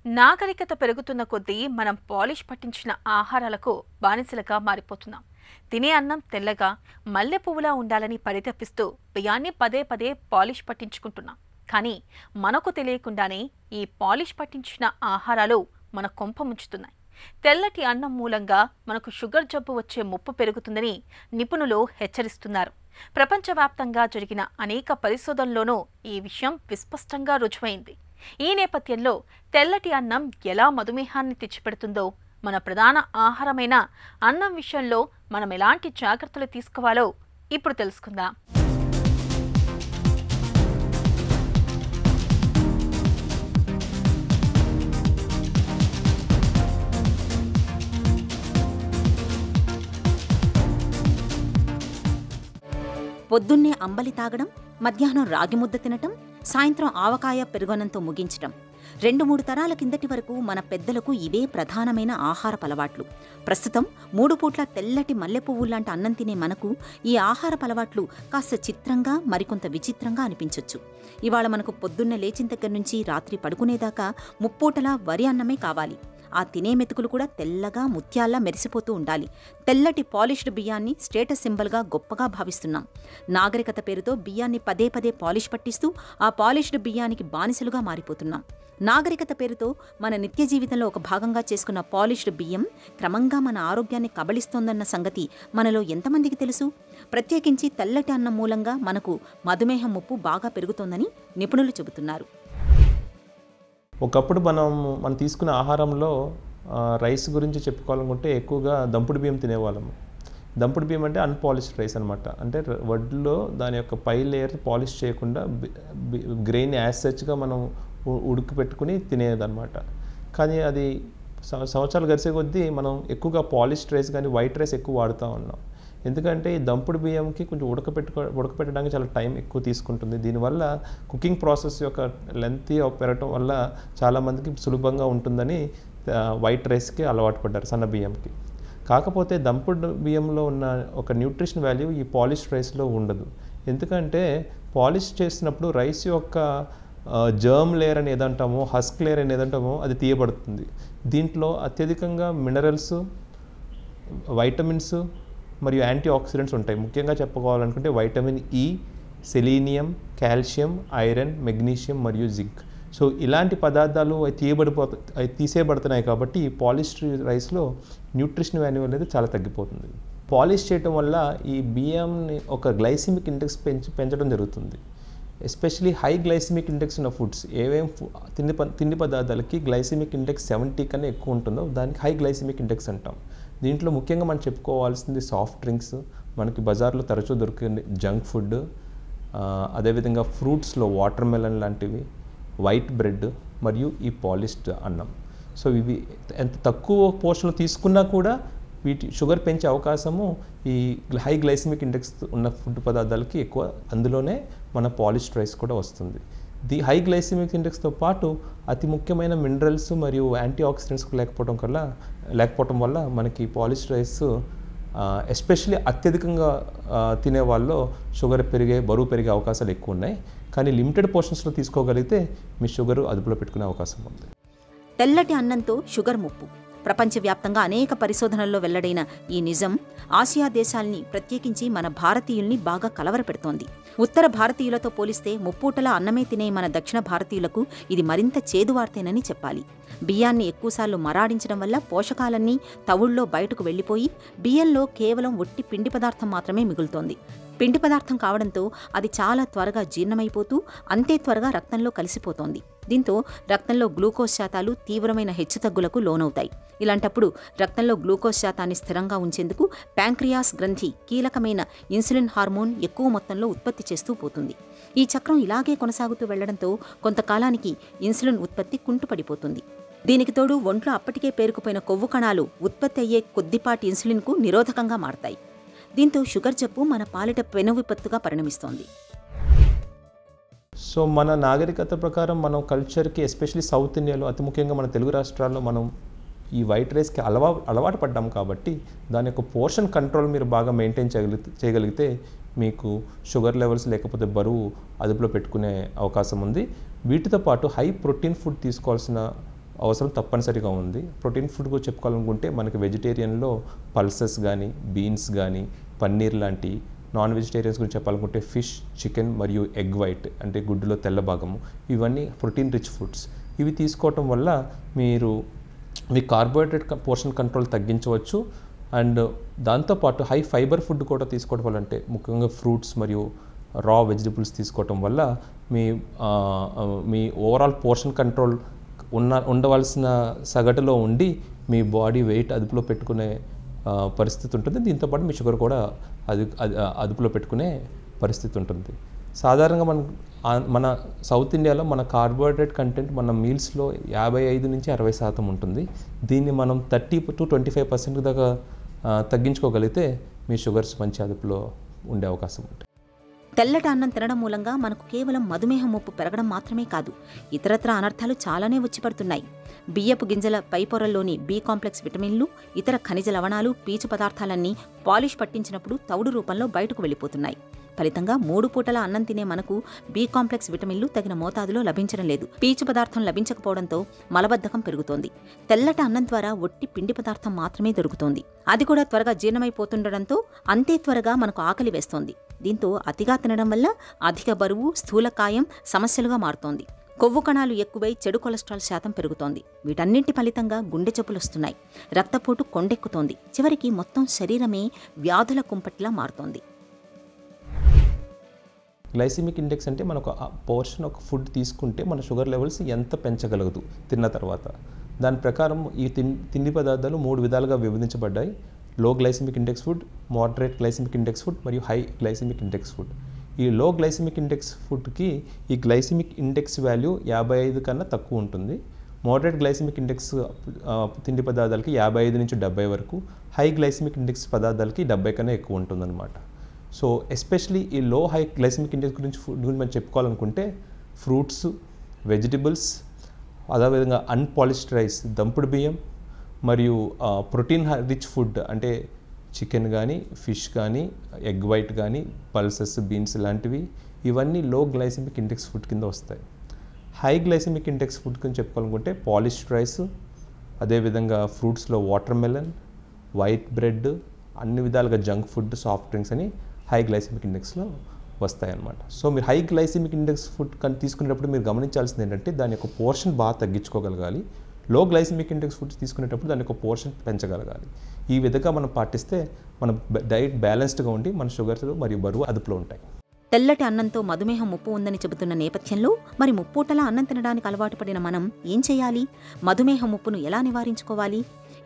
నాగరికత పెరుగుతున్న కొద్దీ మనం పాలిష్ పట్టించిన ఆహారాలకు బానిసలుగా మారిపోతున్నాం. తినే అన్నం తెల్లగా, మల్లె పువ్వులా ఉండాలని పరితపిస్తూ బియ్యాన్ని పదే పదే పాలిష్ పట్టించుకుంటున్నాం. కానీ మనకు తెలియకుండానే ఈ పాలిష్ పట్టించిన ఆహారాలు మన కొంప ముంచుతున్నాయి. తెల్లటి అన్నం మూలంగా మనకు షుగర్ జబ్బు వచ్చే ముప్పు పెరుగుతుందని నిపుణులు హెచ్చరిస్తున్నారు. ప్రపంచవ్యాప్తంగా జరిగిన అనేక పరిశోధనల్లోనూ ఈ విషయం విస్పష్టంగా రుజువైంది. ఈ నేపథ్యంలో తెల్లటి అన్నం ఎలా మధుమేహాన్ని తెచ్చిపెడుతుందో, మన ప్రధాన ఆహారమైన అన్నం విషయంలో మనం ఎలాంటి జాగ్రత్తలు తీసుకోవాలో ఇప్పుడు తెలుసుకుందాం. పొద్దున్నే అంబలి తాగడం, మధ్యాహ్నం రాగిముద్ద తినటం, సాయంత్రం ఆవకాయ పెరుగన్నంతో ముగించటం 2-3 తరాల కిందటి వరకు మన పెద్దలకు ఇవే ప్రధానమైన ఆహారపలవాట్లు. ప్రస్తుతం 3 పూట్ల తెల్లటి మల్లెపువ్వుల్లాంటి అన్నం తినే మనకు ఈ ఆహారపలవాట్లు కాస్త చిత్రంగా, మరికొంత విచిత్రంగా అనిపించొచ్చు. ఇవాళ మనకు పొద్దున్నే లేచిన దగ్గర నుంచి రాత్రి పడుకునేదాకా ముప్పూటలా వరి అన్నమే కావాలి. ఆ తినే మెతుకులు కూడా తెల్లగా, ముత్యాల్లా మెరిసిపోతూ ఉండాలి. తెల్లటి పాలిష్డ్ బియ్యాన్ని స్టేటస్ సింబల్గా గొప్పగా భావిస్తున్నాం. నాగరికత పేరుతో బియ్యాన్ని పదే పదే పాలిష్ పట్టిస్తూ ఆ పాలిష్డ్ బియ్యానికి బానిసలుగా మారిపోతున్నాం. నాగరికత పేరుతో మన నిత్య జీవితంలో ఒక భాగంగా చేసుకున్న పాలిష్డ్ బియ్యం క్రమంగా మన ఆరోగ్యాన్ని కబళిస్తోందన్న సంగతి మనలో ఎంతమందికి తెలుసు? ప్రత్యేకించి తెల్లటి అన్నం మూలంగా మనకు మధుమేహం ముప్పు బాగా పెరుగుతోందని నిపుణులు చెబుతున్నారు. ఒకప్పుడు మనం తీసుకునే ఆహారంలో రైస్ గురించి చెప్పుకోవాలనుకుంటే ఎక్కువగా దంపుడు బియ్యం తినేవాళ్ళము. దంపుడు బియ్యం అంటే అన్పాలిష్డ్ రైస్ అనమాట. అంటే వడ్లో దాని యొక్క పై లేయర్ పాలిష్ చేయకుండా గ్రెయిన్ యాజ్ సచ్గా మనం ఉడకపెట్టుకుని తినేదన్నమాట. కానీ అది సంవత్సరాలు గడిచే కొద్దీ మనం ఎక్కువగా పాలిష్డ్ రైస్ కానీ వైట్ రైస్ ఎక్కువ వాడుతూ ఉన్నాం. ఎందుకంటే ఈ దంపుడు బియ్యంకి కొంచెం ఉడకపెట్టడానికి చాలా టైం ఎక్కువ తీసుకుంటుంది. దీనివల్ల కుకింగ్ ప్రాసెస్ యొక్క లెంత్ పెరగటం వల్ల చాలామందికి సులభంగా ఉంటుందని వైట్ రైస్కి అలవాటు పడ్డారు, సన్న బియ్యంకి. కాకపోతే దంపుడు బియ్యంలో ఉన్న ఒక న్యూట్రిషన్ వాల్యూ ఈ పాలిష్డ్ రైస్లో ఉండదు. ఎందుకంటే పాలిష్ చేసినప్పుడు రైస్ యొక్క జర్మ్ లేయర్ అని ఏదంటామో, హస్క్ లేయర్ అని ఏదంటామో అది తీయబడుతుంది. దీంట్లో అత్యధికంగా మినరల్స్, వైటమిన్స్ మరియు యాంటీ ఆక్సిడెంట్స్ ఉంటాయి. ముఖ్యంగా చెప్పుకోవాలనుకుంటే vitamin E, selenium, calcium, iron, magnesium మరియు జింక్. సో ఇలాంటి పదార్థాలు అవి తీసేయబడుతున్నాయి. కాబట్టి ఈ పాలిష్డ్ రైస్లో న్యూట్రిషన్ వాల్యూ అనేది చాలా తగ్గిపోతుంది. పాలిష్ చేయటం వల్ల ఈ బియ్యంని ఒక గ్లైసిమిక్ ఇండెక్స్ పెంచడం జరుగుతుంది. ఎస్పెషలీ హై గ్లైసిమిక్ ఇండెక్స్ ఉన్న ఫుడ్స్, తిండి పదార్థాలకి గ్లైసిమిక్ ఇండెక్స్ 70 కన్నా ఎక్కువ ఉంటుందో దానికి హై గ్లైసిమిక్ ఇండెక్స్ అంటాం. దీంట్లో ముఖ్యంగా మనం చెప్పుకోవాల్సింది సాఫ్ట్ డ్రింక్స్, మనకి బజార్లో తరచూ దొరికే జంక్ ఫుడ్, అదేవిధంగా ఫ్రూట్స్లో వాటర్ మెలన్ లాంటివి, వైట్ బ్రెడ్ మరియు ఈ పాలిష్డ్ అన్నం. సో ఇవి ఎంత తక్కువ పోషణలు తీసుకున్నా కూడా వీటి షుగర్ పెంచే అవకాశము ఈ హై గ్లైసిమిక్ ఇండెక్స్ ఉన్న ఫుడ్ పదార్థాలకి ఎక్కువ. అందులోనే మన పాలిష్డ్ రైస్ కూడా వస్తుంది. హై గ్లైసిమిక్ ఇండెక్స్తో పాటు అతి ముఖ్యమైన మినరల్స్ మరియు యాంటీ ఆక్సిడెంట్స్ లేకపోవటం వల్ల మనకి పాలిష్డ్ రైస్ ఎస్పెషల్లీ అత్యధికంగా తినే వాళ్ళలో బరువు పెరిగే అవకాశాలు ఎక్కువ ఉన్నాయి. కానీ లిమిటెడ్ పోర్షన్స్లో తీసుకోగలిగితే మీ షుగర్ అదుపులో పెట్టుకునే అవకాశం ఉంది. తెల్లటి అన్నంతో షుగర్ ముప్పు. ప్రపంచవ్యాప్తంగా అనేక పరిశోధనల్లో వెల్లడైన ఈ నిజం ఆసియా దేశాల్ని, ప్రత్యేకించి మన భారతీయుల్ని బాగా కలవరపెడుతోంది. ఉత్తర భారతీయులతో పోలిస్తే ముప్పూటలా అన్నమే తినే మన దక్షిణ భారతీయులకు ఇది మరింత చేదువార్తేనని చెప్పాలి. బియ్యాన్ని ఎక్కువసార్లు మరాడించడం వల్ల పోషకాలన్నీ తవుళ్ళలో బయటకు వెళ్లిపోయి బియ్యంలో కేవలం ఒట్టి పిండి పదార్థం మాత్రమే మిగులుతోంది. పిండి పదార్థం కావడంతో అది చాలా త్వరగా జీర్ణమైపోతూ అంతే త్వరగా రక్తంలో కలిసిపోతోంది. దీంతో రక్తంలో గ్లూకోజ్ శాతాలు తీవ్రమైన హెచ్చుతగ్గులకు లోనవుతాయి. ఇలాంటప్పుడు రక్తంలో గ్లూకోజ్ శాతాన్ని స్థిరంగా ఉంచేందుకు ప్యాంక్రియాస్ గ్రంథి కీలకమైన ఇన్సులిన్ హార్మోన్ ఎక్కువ మొత్తంలో ఉత్పత్తి చేస్తూ పోతుంది. ఈ చక్రం ఇలాగే కొనసాగుతూ వెళ్లడంతో కొంతకాలానికి ఇన్సులిన్ ఉత్పత్తి కుంటుపడిపోతుంది. దీనికి తోడు ఒంట్లో అప్పటికే పేరుకుపోయిన కొవ్వు కణాలు ఉత్పత్తి అయ్యే కొద్దిపాటి ఇన్సులిన్కు నిరోధకంగా మారతాయి. దీంతో షుగర్ జబ్బు మన పాలిట పెను విపత్తుగా పరిణమిస్తోంది. సో మన నాగరికత ప్రకారం మనం కల్చర్కి, ఎస్పెషల్లీ సౌత్ ఇండియాలో, అతి ముఖ్యంగా మన తెలుగు రాష్ట్రాల్లో మనం ఈ వైట్ రైస్కి అలవాటు పడ్డాం. కాబట్టి దాని యొక్క పోర్షన్ కంట్రోల్ మీరు బాగా మెయింటైన్ చేయగలిగితే మీకు షుగర్ లెవెల్స్ లేకపోతే బరువు అదుపులో పెట్టుకునే అవకాశం ఉంది. వీటితో పాటు హై ప్రోటీన్ ఫుడ్ తీసుకోవాల్సిన అవసరం తప్పనిసరిగా ఉంది. ప్రోటీన్ ఫుడ్ గురించి చెప్పుకోవాలనుకుంటే మనకి వెజిటేరియన్లో పల్సెస్ కానీ, బీన్స్ కానీ, పన్నీర్ లాంటి, నాన్ వెజిటేరియన్స్ గురించి చెప్పాలనుకుంటే ఫిష్, చికెన్ మరియు ఎగ్ వైట్ అంటే గుడ్డులో తెల్ల భాగము, ఇవన్నీ ప్రోటీన్ రిచ్ ఫుడ్స్. ఇవి తీసుకోవటం వల్ల మీరు మీ కార్బోహైడ్రేట్ పోర్షన్ కంట్రోల్ తగ్గించవచ్చు. అండ్ దాంతోపాటు హై ఫైబర్ ఫుడ్ కూడా తీసుకోవడం వల్ల, అంటే ముఖ్యంగా ఫ్రూట్స్ మరియు రా వెజిటబుల్స్ తీసుకోవటం వల్ల మీ ఓవరాల్ పోర్షన్ కంట్రోల్ ఉండవలసిన సగటులో ఉండి మీ బాడీ వెయిట్ అదుపులో పెట్టుకునే పరిస్థితి ఉంటుంది. దీంతోపాటు మీ షుగర్ కూడా అదుపులో పెట్టుకునే పరిస్థితి ఉంటుంది. సాధారణంగా మన సౌత్ ఇండియాలో మన కార్బోహైడ్రేట్ కంటెంట్ మన మీల్స్లో 55 నుంచి 60% ఉంటుంది. దీన్ని మనం 30 to 25% దాకా తగ్గించుకోగలిగితే మీ షుగర్స్ మంచి అదుపులో ఉండే అవకాశం ఉంటుంది. తెల్లటి అన్నం తినడం మూలంగా మనకు కేవలం మధుమేహం ముప్పు పెరగడం మాత్రమే కాదు, ఇతరత్ర అనర్థాలు చాలానే వచ్చి పడుతున్నాయి. బియ్యపు గింజల పైపొరల్లోని బి కాంప్లెక్స్ విటమిన్లు, ఇతర ఖనిజ లవణాలు, పీచు పదార్థాలన్నీ పాలిష్ పట్టించినప్పుడు తౌడు రూపంలో బయటకు వెళ్ళిపోతున్నాయి. ఫలితంగా 3 పూటల అన్నం తినే మనకు బి కాంప్లెక్స్ విటమిన్లు తగిన మోతాదులో లభించడం లేదు. పీచు పదార్థం లభించకపోవడంతో మలబద్ధకం పెరుగుతోంది. తెల్లటి అన్నం ద్వారా ఒట్టి పిండి పదార్థం మాత్రమే దొరుకుతోంది. అది కూడా త్వరగా జీర్ణమైపోతుండడంతో అంతే త్వరగా మనకు ఆకలి వేస్తోంది. దీంతో అతిగా తినడం వల్ల అధిక బరువు, స్థూలకాయం సమస్యలుగా మారుతోంది. కొవ్వు కణాలు ఎక్కువై చెడు కొలెస్ట్రాల్ శాతం పెరుగుతోంది. వీటన్నింటి ఫలితంగా గుండె జబ్బులొస్తున్నాయి. రక్తపోటు కొండెక్కుతోంది. చివరికి మొత్తం శరీరమే వ్యాధుల కుంపటిలా మారుతోంది. గ్లైసిమిక్ ఇండెక్స్ అంటే మనకు పోర్షన్ ఒక ఫుడ్ తీసుకుంటే మన షుగర్ లెవెల్స్ ఎంత పెంచగలదు తిన్న తర్వాత. దాని ప్రకారం ఈ తిండి పదార్థాలు 3 విధాలుగా విభజించబడ్డాయి. Low glycemic index food, moderate glycemic index food మరియు హై గ్లైసిమిక్ ఇండెక్స్ ఫుడ్. ఈ లో గ్లైసిమిక్ ఇండెక్స్ ఫుడ్కి ఈ గ్లైసిమిక్ ఇండెక్స్ వాల్యూ 55 కన్నా తక్కువ ఉంటుంది. మోడరేట్ గ్లైసిమిక్ ఇండెక్స్ తిండి పదార్థాలకి 55 నుంచి 70 వరకు, హై గ్లైసిమిక్ ఇండెక్స్ పదార్థాలకి 70 కన్నా ఎక్కువ ఉంటుందన్నమాట. సో ఎస్పెషలీ ఈ లో హై గ్లైసిమిక్ ఇండెక్స్ ఫుడ్ గురించి మనం చెప్పుకోవాలనుకుంటే ఫ్రూట్స్, వెజిటబుల్స్, అదేవిధంగా అన్పాలిష్డ్ రైస్, దంపుడు బియ్యం మరియు ప్రోటీన్ రిచ్ ఫుడ్ అంటే చికెన్ కానీ, ఫిష్ కానీ, ఎగ్ వైట్ కానీ, పల్సెస్, బీన్స్ లాంటివి, ఇవన్నీ లో గ్లైసిమిక్ ఇండెక్స్ ఫుడ్ కింద వస్తాయి. హై గ్లైసిమిక్ ఇండెక్స్ ఫుడ్ కింద చెప్పుకోవాలనుకుంటే పాలిష్డ్ రైస్, అదేవిధంగా ఫ్రూట్స్లో వాటర్ మెలన్, వైట్ బ్రెడ్, అన్ని విధాలుగా జంక్ ఫుడ్, సాఫ్ట్ డ్రింక్స్ అని హై గ్లైసిమిక్ ఇండెక్స్లో వస్తాయన్నమాట. సో మీరు హై గ్లైసిమిక్ ఇండెక్స్ ఫుడ్ తీసుకునేటప్పుడు మీరు గమనించాల్సింది ఏంటంటే దాని యొక్క పోర్షన్ బాగా తగ్గించుకోగలగాలి. లో గ్లైసిమిక్ ఇండెక్స్ ఫుడ్స్ తీసుకునేటప్పుడు దాని యొక్క పోర్షన్ పెంచగలగాలి. ఈ విధంగా మనం పాటిస్తే మన డైట్ బ్యాలెన్స్డ్గా ఉండి మన షుగర్స్ మరియు బరువు అదుపులో ఉంటాయి. తెల్లటి అన్నంతో మధుమేహం ముప్పు ఉందని చెబుతున్న నేపథ్యంలో మరి ముప్పూటలా అన్నం తినడానికి అలవాటు పడిన మనం ఏం చేయాలి? మధుమేహం ముప్పును ఎలా నివారించుకోవాలి?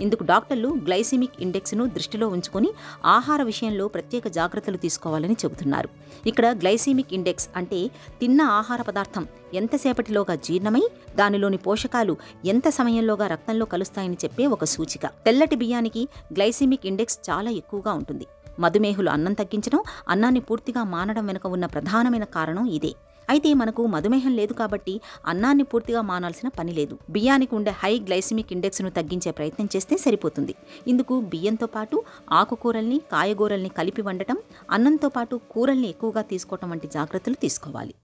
ఇందుకు డాక్టర్లు గ్లైసిమిక్ ఇండెక్స్ను దృష్టిలో ఉంచుకొని ఆహార విషయంలో ప్రత్యేక జాగ్రత్తలు తీసుకోవాలని చెబుతున్నారు. ఇక్కడ గ్లైసిమిక్ ఇండెక్స్ అంటే తిన్న ఆహార పదార్థం ఎంతసేపటిలోగా జీర్ణమై దానిలోని పోషకాలు ఎంత సమయంలోగా రక్తంలో కలుస్తాయని చెప్పే ఒక సూచిక. తెల్లటి బియ్యానికి గ్లైసిమిక్ ఇండెక్స్ చాలా ఎక్కువగా ఉంటుంది. మధుమేహులు అన్నం తగ్గించడం, అన్నాన్ని పూర్తిగా మానడం వెనుక ఉన్న ప్రధానమైన కారణం ఇదే. అయితే మనకు మధుమేహం లేదు కాబట్టి అన్నాన్ని పూర్తిగా మానాల్సిన పని లేదు. బియ్యానికి ఉండే హై గ్లైసిమిక్ ఇండెక్స్ను తగ్గించే ప్రయత్నం చేస్తే సరిపోతుంది. ఇందుకు బియ్యంతో పాటు ఆకుకూరల్ని, కాయగూరల్ని కలిపి వండటం, అన్నంతో పాటు కూరల్ని ఎక్కువగా తీసుకోవటం వంటి జాగ్రత్తలు తీసుకోవాలి.